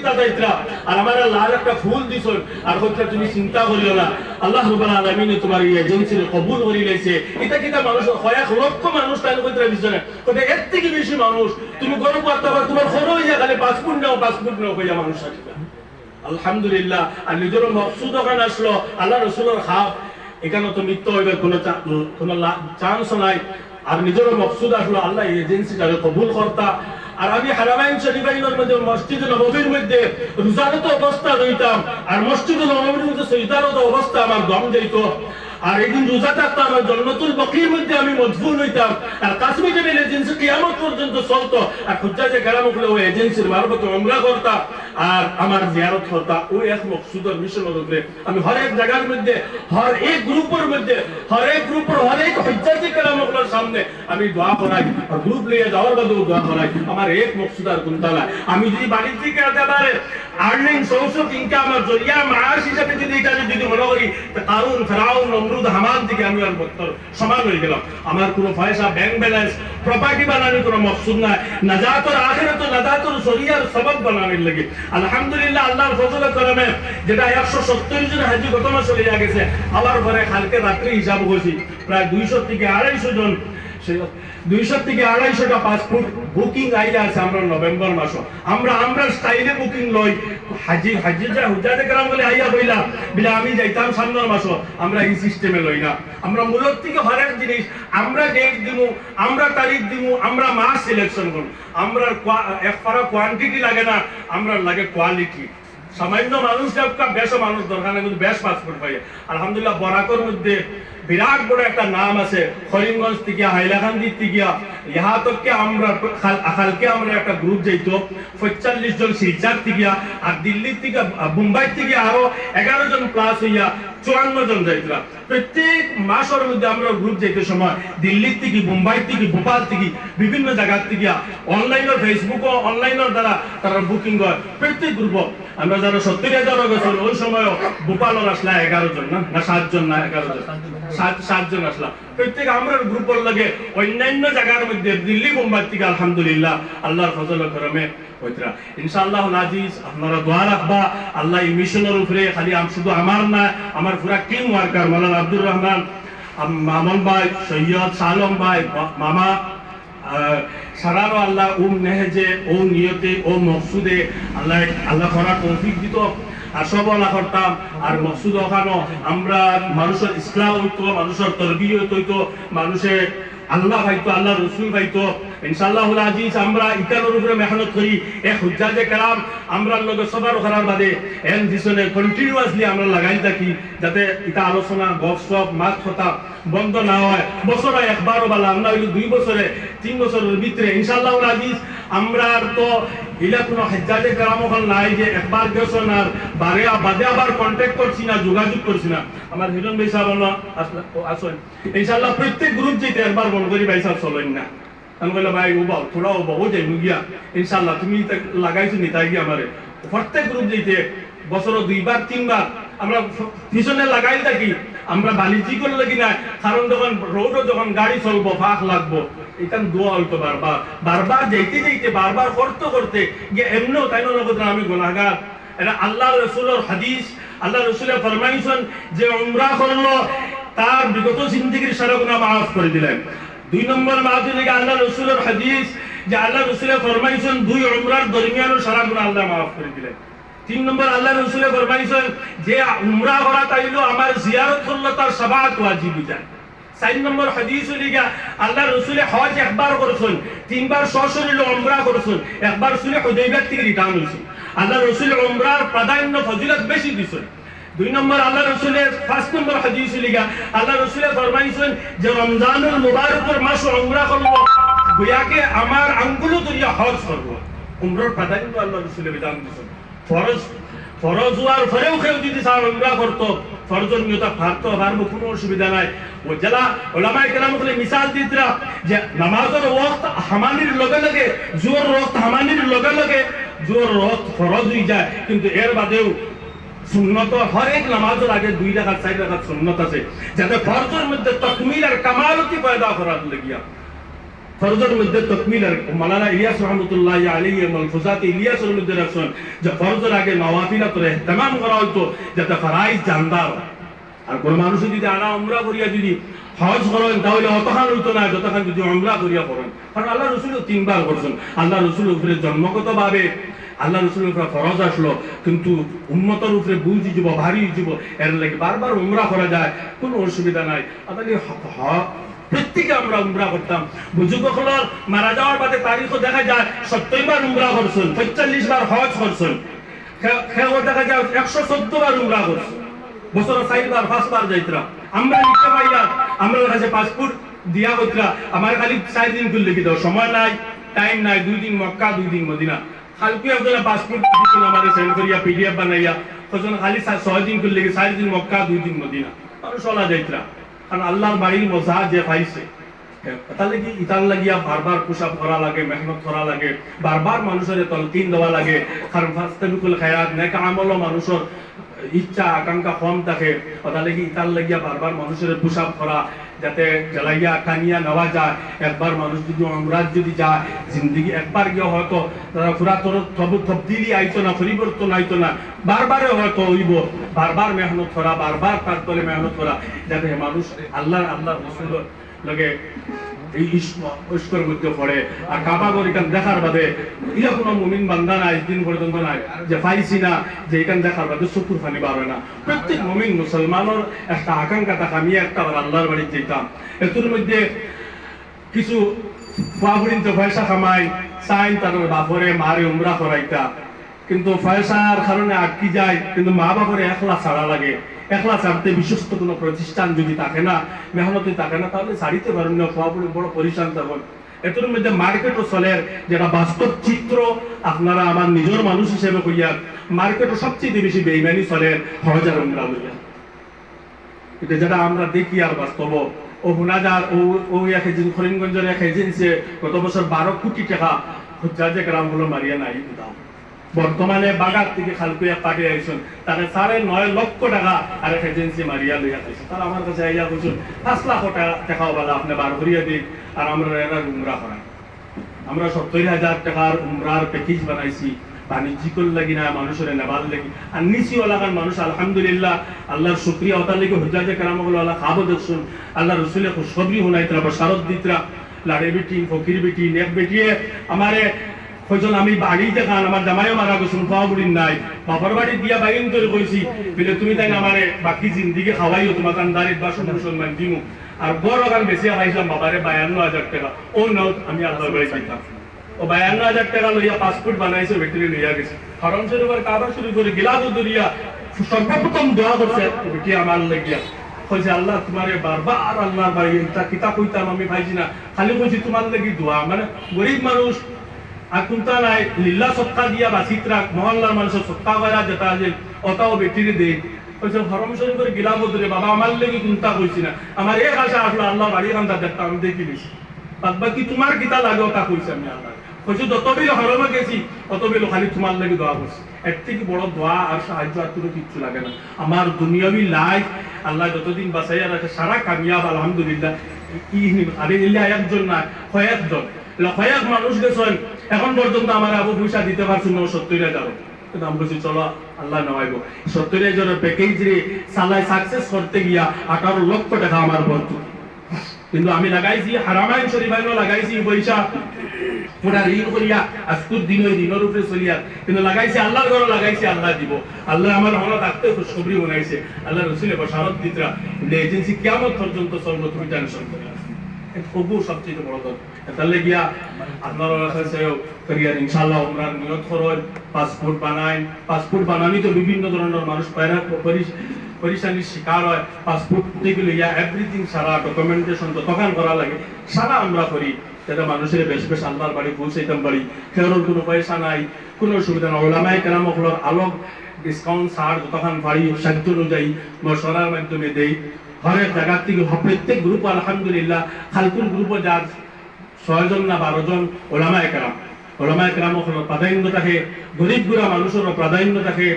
কিতা যাইতরা আর আমার লাল একটা ফুল দিছন আর হচ্ছে তুমি চিন্তা করিও না আল্লাহ রাব্বুল আলামিন তোমার এই এজেন্সির কবুল করি লাইছে এটা কিতা মানুষ কয়েক লক্ষ মানুষ তাই কইতরা দিছনে কতে এর থেকে বেশি মানুষ তুমি গরু করতে পারো তোমার খরচ হইয়া খালি পাসপোর্ট নাও কইয়া মানুষ আছে আলহামদুলিল্লাহ আর নিজের মকসুদ ওখানে আসলো আল্লাহ রসুলের খাপ এখানে তো মৃত্যু হইবার কোনো চান্স নাই আর নিজের মকসুদ আসলো আল্লাহ এজেন্সিটাকে কবুল করতা আর আমি হারামাইন শরীফাইনের মধ্যে মসজিদে নববীর মধ্যে রোজারত অবস্থা রইতাম আর মসজিদে নববীর মধ্যে সৈদারত অবস্থা আমার দম যাইত আর একদিন রোজা থাকতাম আমার জন্নতুল বকির মধ্যে আমি মজবুর হইতাম আর কাশ্মী জামিল এজেন্সি কিয়ামত পর্যন্ত চলতো আর হুজ্জাজে কেরাম হলে ওই এজেন্সির মারফতে উমরা করতা আর আমার জিয়ারত করতা ওই এক মকসুদের মিশনের উপরে আমি হর এক জায়গার মধ্যে হর এক গ্রুপের মধ্যে হর এক হুজ্জাজে কেরাম হলের সামনে আমি দোয়া করাই আর গ্রুপ নিয়ে যাওয়ার বাদেও দোয়া করাই আমার এক মকসুদ আর কোনটা নাই আমি যদি বাড়ি থেকে একেবারে আর্নিং সোর্স অফ ইনকাম আর জরিয়া মাস হিসাবে যদি এটা যদি মনে করি কারণ ফেরাউন নমরুদ হামান থেকে আমি আর বক্তর সমান হয়ে গেলাম আমার কোনো পয়সা ব্যাংক ব্যালেন্স প্রপার্টি বানানোর কোনো মকসুদ নাই নাজাতর আখিরাত নাজাতর শরিয়ার সবব বানানোর লাগে আলহামদুলিল্লাহ আল্লাহর ফজলে করমে যেটা 170 জন হাজি গত মাসে চলে গেছে আমার ঘরে কালকে রাত্রে হিসাব হয়েছি প্রায় 200 থেকে 250 জন 200 থেকে 250টা পাসপোর্ট বুকিং আইলে আছে আমরা নভেম্বর মাসে আমরা স্টাইলে বুকিং লই হাজি যা হুজ্জাতে কেরাম বলে আইয়া বইলা বলে আমি যাইতাম সামনের মাসে আমরা এই সিস্টেমে লই না আমরা মূলত থেকে হরেক জিনিস আমরা ডেট দিমু আমরা তারিখ দিমু আমরা মাস সিলেকশন করব আমরা এক পারা কোয়ান্টিটি লাগে না আমরা লাগে কোয়ালিটি সামান্য মানুষ বেশ মানুষ দরকার না কিন্তু বেশ পাসপোর্ট পাই আলহামদুলিল্লাহ বরাকর মধ্যে বিরাট বড় একটা নাম আছে করিমগঞ্জ থেকে হাইলাকান্দি থেকে ইহা তককে আমরা কালকে আমরা একটা গ্রুপ যাইতো 45 জন শিলচর থেকে আর দিল্লি থেকে মুম্বাই থেকে আরো 11 জন প্লাস হইয়া 54 জন যাইতরা প্রত্যেক মাসের মধ্যে আমরা গ্রুপ যাইতে সময় দিল্লি থেকে মুম্বাই থেকে ভোপাল থেকে বিভিন্ন জায়গা থেকে অনলাইনের ফেসবুক অনলাইনের দ্বারা তারা বুকিং হয় প্রত্যেক গ্রুপ আমরা যারা 70,000 গেছিল ওই সময় ভোপালের আসলা 11 জন না 7 জন না 11 জন 7 জন আসলা প্রত্যেক আমরা গ্রুপের লাগে অন্যান্য জায়গার মধ্যে দিল্লি মুম্বাই থেকে আলহামদুলিল্লাহ আল্লাহর ফজল করমে হইতরা ইনশাআল্লাহ নাজিজ আপনারা দোয়া রাখবা আল্লাহ এই মিশনের উপরে খালি শুধু আমার না আমার পুরা টিম ওয়ার্কার মাওলানা আব্দুর রহমান মামুন ভাই সৈয়দ সালম ভাই মামা সারারো আল্লাহ নেহেজে ও নিয়তে ও মকসুদে আল্লাহ করার তৌফিক দিত আর সব আল্লাহ করতাম আর মকসুদ ওখানো আমরা মানুষের ইসলাম হইতো মানুষের তরবিয়ত হইতো মানুষের আল্লাহ ভাইতো আল্লাহ রসুল ভাইতো ইনশাআল্লাহুল আজিজ আমরা ইতানোর উপরে মেহনত করি এক হুজ্জাজে কেরাম আমরা লগে সবার করার বাদে এন দিশনে কন্টিনিউয়াসলি আমরা লাগাই থাকি যাতে এটা আলোচনা গপসপ মাছ কথা বন্ধ না হয় বছরে একবারও বালা আমরা হইলো 2 বছরে 3 বছরের ভিতরে ইনশাআল্লাহুল আজিজ আমরা তো ইলা কোনো হুজ্জাজে কেরাম ওখান নাই যে একবার গেছেন আর বাদে আবার কন্টাক্ট করছি না যোগাযোগ করছি না আমার হিরণ ভাই সাহেব আসেন ইনশাআল্লাহ প্রত্যেক গ্রুপ যেতে একবার মন করি ভাই সাহেব চলেন না আমি বললাম ভাই উবাও থোড়া উবাও ও যাই মুগিয়া ইনশাআল্লাহ তুমি লাগাইছো নি তাই গিয়ে আমারে প্রত্যেক গ্রুপ যেতে বছর 2বার 3বার আমরা পিছনে লাগাই থাকি আমরা বাণিজ্যিক করে লাগি না কারণ যখন রোডও যখন গাড়ি চলবো ফাঁক লাগবো এটা দোয়া হইতো বারবার যাইতে বারবার করতে গিয়ে এমনিও তাই না আমি গুনাহগার এটা আল্লাহ রসুলের হাদিস আল্লাহ রসুলের ফরমাইছেন যে উমরা করলো তার বিগত জিন্দেগীর সারা গুনাহ মাফ করে দিলেন 2 নম্বর মাঝে থেকে আল্লাহ রসুলের হাদিস যে আল্লাহ রসুলের ফরমাইছেন 2 উমরার দরমিয়ানও সারা গুনাহ আল্লাহ মাফ করে দিলেন 3 নম্বর আল্লাহ রসুলের ফরমাইছেন যে উমরা করা তাইলো আমার জিয়ারত করলে তার সাবাত ওয়াজিব হয়ে যায় 4 নম্বর হাদিস লিগা আল্লাহ রসুলের হজ একবার করেছেন 3বার সশরীরে উমরা করেছেন একবার সুলে হুদাইবিয়া থেকে রিটার্ন হয়েছেন আল্লাহ রসুলের উমরার প্রাধান্য ফজিলত বেশি দিয়েছেন 2 নম্বর আল্লাহ রসুলের 5 নম্বর হাদিস লিগা আল্লাহ রসুলের ফরমাইছেন যে রমজানুল মুবারকের মাসে উমরা করব গোয়াকে আমার আঙ্গুল ধরিয়া হজ করব উমরার প্রাধান্য আল্লাহ রসুলের বিধান দিয়েছেন ফরজ হওয়ার পরেও কেউ যদি স্যার উমরা করতো ফরজের নিয়ত পারবো কোনো অসুবিধা নাই ও যারা ওলামায়ে কেরাম বলে মিসাল দিতরা যে নামাজের ওয়াক্ত হামানির লগে লগে জোর ওয়াক্ত হামানির লগে লগে জোর ওয়াক্ত ফরজ হয়ে যায় কিন্তু এর বাদেও সুন্নত হর এক নামাজের আগে 2 রাকাত 4 রাকাত সুন্নত আছে যাতে ফরজের মধ্যে তাকমিল আর কামালতি পয়দা করার লাগিয়া ফরজের মধ্যে তকমিল আর মাওলানা ইলিয়াস রহমতুল্লাহি আলাইহি মালফুজাত ইলিয়াসের মধ্যে রাখছেন যে ফরজের আগে নওয়াফিলাতরে ইহতিমাম করা হইতো যাতে ফরাইজ জানদার। আর কোন মানুষ যদি আনা উমরা করিয়া যদি হজ করেন তাহলে অতখান হইতো না যতখান যদি উমরা করিয়া করেন। কারণ আল্লাহ রসুল 3 বার করছেন। আল্লাহ রসুলের উপরে জন্মগত ভাবে আল্লাহ রসুলের উপরে ফরজ আসলো, কিন্তু উম্মতের উপরে বুঝ যাব ভারী যাব, এর লাগে বারবার উমরা করা যায়, কোনো অসুবিধা নাই। তাহলে প্রত্যেকে আমরা উমরা করতাম। বুজুর্গগুলোর মারা যাওয়ার বাদে তারিখও দেখা যায় 70 বার উমরা করছেন, 45 বার হজ করছেন, খেয়েও দেখা যায় 114 বার উমরা করছেন, বছরে 4 বার 5 বার যাইতরা। আমরা লিখতে পাইয়া আমরা কাছে পাসপোর্ট দিয়া কইতরা আমার খালি 4 দিন করে লিখে দাও, সময় নাই, টাইম নাই, 2 দিন মক্কা 2 দিন মদিনা। খালকি একজন পাসপোর্ট দিছেন আমাদের সেন্ড করিয়া পিডিএফ বানাইয়া, কজন খালি 6 দিন করে লিখে 4 দিন মক্কা 2 দিন মদিনা। মানুষ চলা যাইতরা। কারণ আল্লাহর বাড়ির মজা যে পাইছে, তাহলে কি ইতার লাগিয়া বারবার পোশাক করা লাগে, মেহনত করা লাগে, বারবার মানুষের তলকিন দেওয়া লাগে। কারণ ফাস্তাবিকুল খায়রাত নেক আমল মানুষের ইচ্ছা আকাঙ্ক্ষা কম থাকে, তাহলে কি ইতার লাগিয়া বারবার মানুষের পোশাক করা যাতে জ্বালাইয়া টানিয়া নেওয়া যায়। একবার মানুষ যদি উমরাত যদি যায়, জিন্দগি একবার গিয়ে হয়তো তারা পুরা তোর তবদিলি আইতো না, পরিবর্তন আইতো না, বারবারে হয়তো হইব। বারবার মেহনত করা, বারবার তার তলে মেহনত করা, যাতে মানুষ আল্লাহ রসুল লাগে এই ইস্কর মধ্যে পড়ে। আর কাবা ঘর এখান দেখার বাদে ইয়া কোনো মুমিন বান্দা নাই দিন পর্যন্ত নাই যে পাইছি না যে এখান দেখার বাদে চকুর পানি বার হয় না। প্রত্যেক মুমিন মুসলমানের একটা আকাঙ্ক্ষা থাকে আমি একটা আল্লাহর বাড়ি যেতাম। এর মধ্যে কিছু বাবুরিন তো পয়সা কামাই চাই তার বাপরে মারে উমরা করাইতা, কিন্তু পয়সার কারণে আটকি যায়, কিন্তু মা বাপরে একলা ছাড়া লাগে। একলা ছাড়তে বিশ্বস্ত কোনো প্রতিষ্ঠান যদি থাকে না, মেহনতি থাকে না, তাহলে ছাড়িতে পারেন না, সবাই বড় পরিশ্রান তখন। এটার মধ্যে মার্কেটও চলে, যেটা বাস্তব চিত্র আপনারা আমার নিজের মানুষ হিসেবে কইয়া মার্কেটও সবচেয়ে বেশি বেইমানি চলে হজার উমরা লইয়া। এটা যেটা আমরা দেখি আর বাস্তব ও হুনাজার ও এক এজেন্সি করিমগঞ্জের এক এজেন্সি গত বছর 12 কোটি টাকা হুজ্জাজে গ্রামগুলো মারিয়া নাই দাও। বর্তমানে বাগার থেকে খালকুয়া পাঠিয়ে আইসুন, তাকে 9.5 লক্ষ টাকা আর এক এজেন্সি মারিয়া লইয়া খাইছে। তারা আমার কাছে আইয়া বলছেন 5 লাখ টাকাও বলা আপনি বার করিয়া দিন আর আমরা এরা উমরা করাই। আমরা 70,000 টাকার উমরার প্যাকেজ বানাইছি, বাণিজ্যিকর লাগি না, মানুষের নেবার লাগি। আর নিচি এলাকার মানুষ আলহামদুলিল্লাহ আল্লাহর শুকরিয়া ওটার লাগি হুজ্জাজে কেরামগুলো আল্লাহ খাবো দেখছুন। আল্লাহ রসুলে খুশখবরি হুনাইতরা বশারত দিতরা, লাড়ে বেটি ফকির বেটি নেক বেটিয়ে আমারে কইজন আমি বাড়িতে খান, আমার জামাইও মারা গেছুন, খাওয়া বুড়ির নাই, বাবার বাড়ি দিয়া বাইন তৈরি কইছি বলে তুমি তাই আমারে বাকি জিন্দিগি খাওয়াইও, তোমার কান্দারিত বাসন মুসলমান দিমু। আর বড় গান বেশি খাইছিলাম বাবারে 52,000 টাকা। ও নাও আমি আল্লাহর বাড়ি যাইতাম, ও 52,000 টাকা লইয়া পাসপোর্ট বানাইছে, বেটিরে লইয়া গেছে হরম শরীফের কাবা শুরু করে গিলাস দরিয়া সর্বপ্রথম দোয়া করছে বেটি আমার লাগিয়া। কইছে আল্লাহ তোমারে বারবার আল্লাহর বাড়ি এটা কিতাব কইতাম আমি পাইছি না, খালি কইছি তোমার লাগি দোয়া। মানে গরিব মানুষ আর কোনটা নাই লিল্লা সত্তা দিয়া বাসিতরা মহল্লার মানুষের সত্তা করা যেটা আছে ওটাও বেটিরে দেয়। কইছে হরম শরীফের গিলাস দরিয়া বাবা আমার লাগি কোনটা কইছি না, আমার এক আশা আসলো আল্লাহ বাড়ি কান্দা দেখতাম আমি দেখি নিছি, বাদ বাকি তোমার কিতা লাগে ওটা কইছে আমি আল্লাহ। কইছে যত বেল হরমে গেছি অত বেল খালি তোমার লাগি দোয়া করছি। এর থেকে বড় দোয়া আর সাহায্য আর কোনো কিচ্ছু লাগে না। আমার দুনিয়াবি লাইফ আল্লাহ যতদিন বাঁচাইয়া রাখে সারা কামিয়াব আলহামদুলিল্লাহ। আরে ইল্লা একজন না কয়েকজন কয়েক মানুষ গেছেন এখন পর্যন্ত আমার আবু পয়সা দিতে পারছেন না 70,000। কিন্তু আমি বলছি চলো আল্লাহ নেওয়াইব 70,000 প্যাকেজ রে সালাই সাকসেস করতে গিয়া 18 লক্ষ টাকা আমার বন্ধু। কিন্তু আমি লাগাইছি হারামাইন শরীফাইনও লাগাইছি পয়সা পুরা ঋণ করিয়া আজকুর দিনের উপরে চলিয়া, কিন্তু লাগাইছি আল্লাহর ঘরে লাগাইছি আল্লাহ দিব। আল্লাহ আমার মনে থাকতে খুশখবরি বানাইছে, আল্লাহ রসুলের বশারত দিতরা এজেন্সি কিয়ামত পর্যন্ত চলবো, তুমি টেনশন করে তবু সবচেয়ে বড় দর। তাহলে গিয়া আপনারা কাছে করিয়া ইনশাআল্লাহ উমরার নিয়ত করেন, পাসপোর্ট বানাই। পাসপোর্ট বানানি তো বিভিন্ন ধরনের মানুষ পরিশানির শিকার হয়। পাসপোর্ট থেকে লইয়া এভরিথিং সারা ডকুমেন্টেশন তো তখন করা লাগে, সারা আমরা করি যাতে মানুষের বেশ বেশ আল্লাহর বাড়ি পৌঁছাইতাম পারি। খেয়ানোর কোনো পয়সা নাই, কোনো অসুবিধা নাই। ওলামায়ে কেরামগুলোর আলোক ডিসকাউন্ট ছাড় যতক্ষণ পারি সাধ্য অনুযায়ী মশওয়ারার মাধ্যমে দেই। হরেক জায়গা থেকে প্রত্যেক গ্রুপ আলহামদুলিল্লাহ খালকুল গ্রুপও যার 6 জন না 12 জন ওলামায়ে কেরাম হলো প্রাধান্য থাকে, গরিব গুড়া মানুষেরও প্রাধান্য থাকে।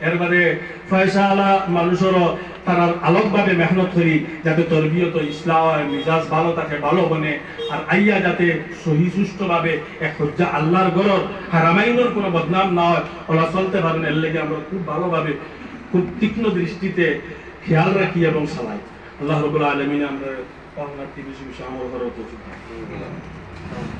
এরবারে ফয়সালা মানুষেরও তারা আলোকভাবে মেহনত করি যাতে তরবিয়ত ইসলাম মিজাজ ভালো থাকে, ভালো বনে, আর আইয়া যাতে সহি সুষ্ঠুভাবে এক হজ্জা আল্লাহর গরর হারামাইনের কোনো বদনাম না হয়, ওলা চলতে পারেন। এর লেগে আমরা খুব ভালোভাবে খুব তীক্ষ্ণ দৃষ্টিতে খেয়াল রাখি এবং চালাই। আল্লাহ রাব্বুল আলামিন আমরা পাওনার বেশি বেশি আমল করার তৌফিক দান করুন।